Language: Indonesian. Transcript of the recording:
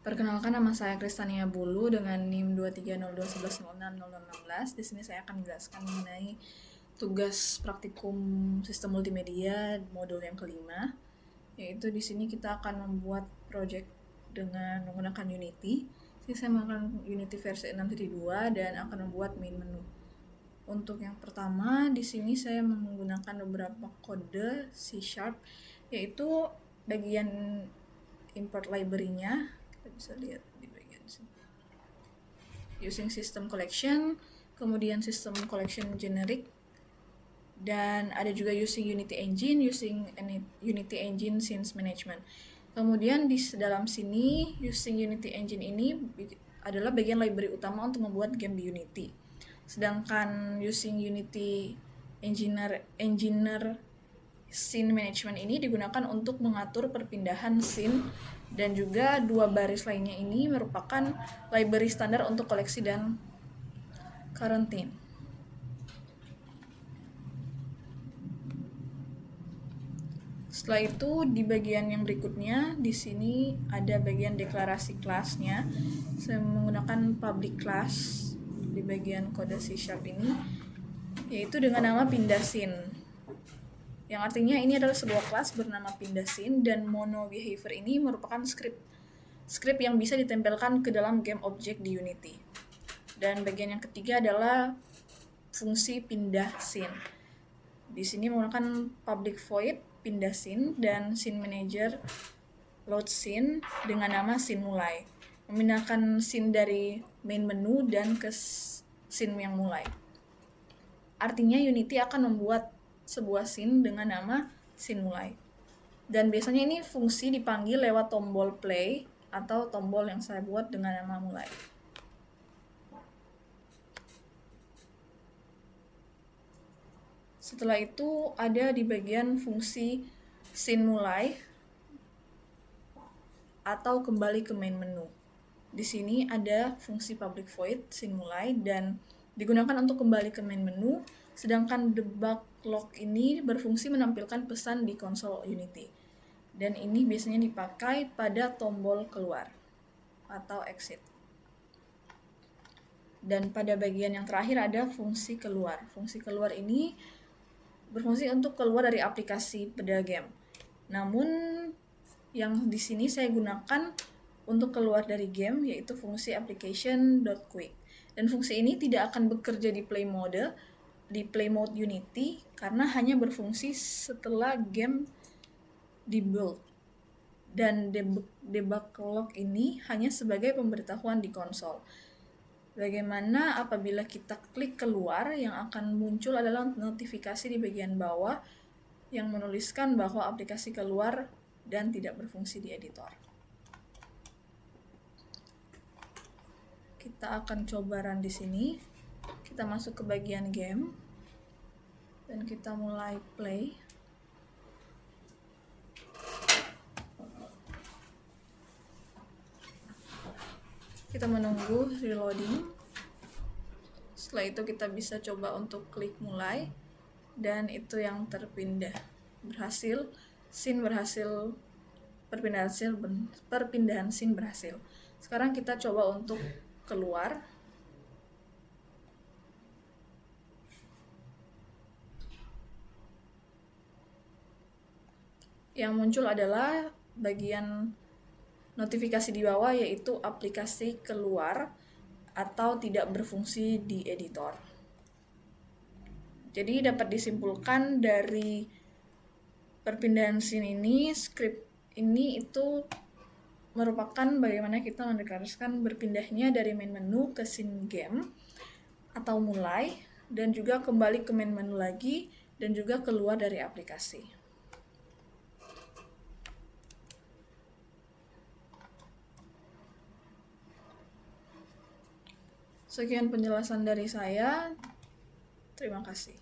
Perkenalkan, nama saya Kristania Bulu dengan NIM 23021106016. Di sini saya akan menjelaskan mengenai tugas praktikum sistem multimedia modul yang kelima, yaitu di sini kita akan membuat project dengan menggunakan Unity. Sini saya menggunakan Unity versi 6.2 dan akan membuat main menu. Untuk yang pertama, di sini saya menggunakan beberapa kode C#, yaitu bagian import library-nya. Kita bisa lihat di bagian sini. Using system collection, kemudian system collection generic, dan ada juga using Unity Engine, using Unity Engine scenes management. Kemudian di dalam sini using Unity Engine ini adalah bagian library utama untuk membuat game di Unity. Sedangkan using Unity Engineer scene management ini digunakan untuk mengatur perpindahan scene, dan juga dua baris lainnya ini merupakan library standar untuk koleksi dan quarantine. Setelah itu di bagian yang berikutnya di sini ada bagian deklarasi kelasnya. Saya menggunakan public class di bagian kode C# ini, yaitu dengan nama pindah scene. Yang artinya ini adalah sebuah kelas bernama pindah scene, dan mono behavior ini merupakan script yang bisa ditempelkan ke dalam game object di Unity. Dan bagian yang ketiga adalah fungsi pindah scene. Di sini menggunakan public void pindah scene dan scene manager load scene dengan nama scene mulai, memindahkan scene dari main menu dan ke scene yang mulai. Artinya Unity akan membuat sebuah scene dengan nama scene mulai. Dan biasanya ini fungsi dipanggil lewat tombol play atau tombol yang saya buat dengan nama mulai. Setelah itu ada di bagian fungsi scene mulai atau kembali ke main menu. Di sini ada fungsi public void scene mulai dan digunakan untuk kembali ke main menu, sedangkan debug log ini berfungsi menampilkan pesan di konsol Unity. Dan ini biasanya dipakai pada tombol keluar atau exit. Dan pada bagian yang terakhir ada fungsi keluar. Fungsi keluar ini berfungsi untuk keluar dari aplikasi pada game. Namun yang di sini saya gunakan untuk keluar dari game yaitu fungsi application.quick. Dan fungsi ini tidak akan bekerja di play mode Unity karena hanya berfungsi setelah game dibuild. Dan debug log ini hanya sebagai pemberitahuan di konsol. Bagaimana apabila kita klik keluar, yang akan muncul adalah notifikasi di bagian bawah yang menuliskan bahwa aplikasi keluar dan tidak berfungsi di editor. Kita akan coba run di sini. Kita masuk ke bagian game dan kita mulai play. Kita menunggu reloading. Setelah itu kita bisa coba untuk klik mulai, dan itu yang terpindah berhasil, scene berhasil, perpindahan scene berhasil. Sekarang kita coba untuk keluar. Yang muncul adalah bagian notifikasi di bawah, yaitu aplikasi keluar atau tidak berfungsi di editor. Jadi dapat disimpulkan dari perpindahan scene ini, script ini itu merupakan bagaimana kita mendeklarasikan berpindahnya dari main menu ke scene game atau mulai, dan juga kembali ke main menu lagi, dan juga keluar dari aplikasi. Sekian penjelasan dari saya. Terima kasih.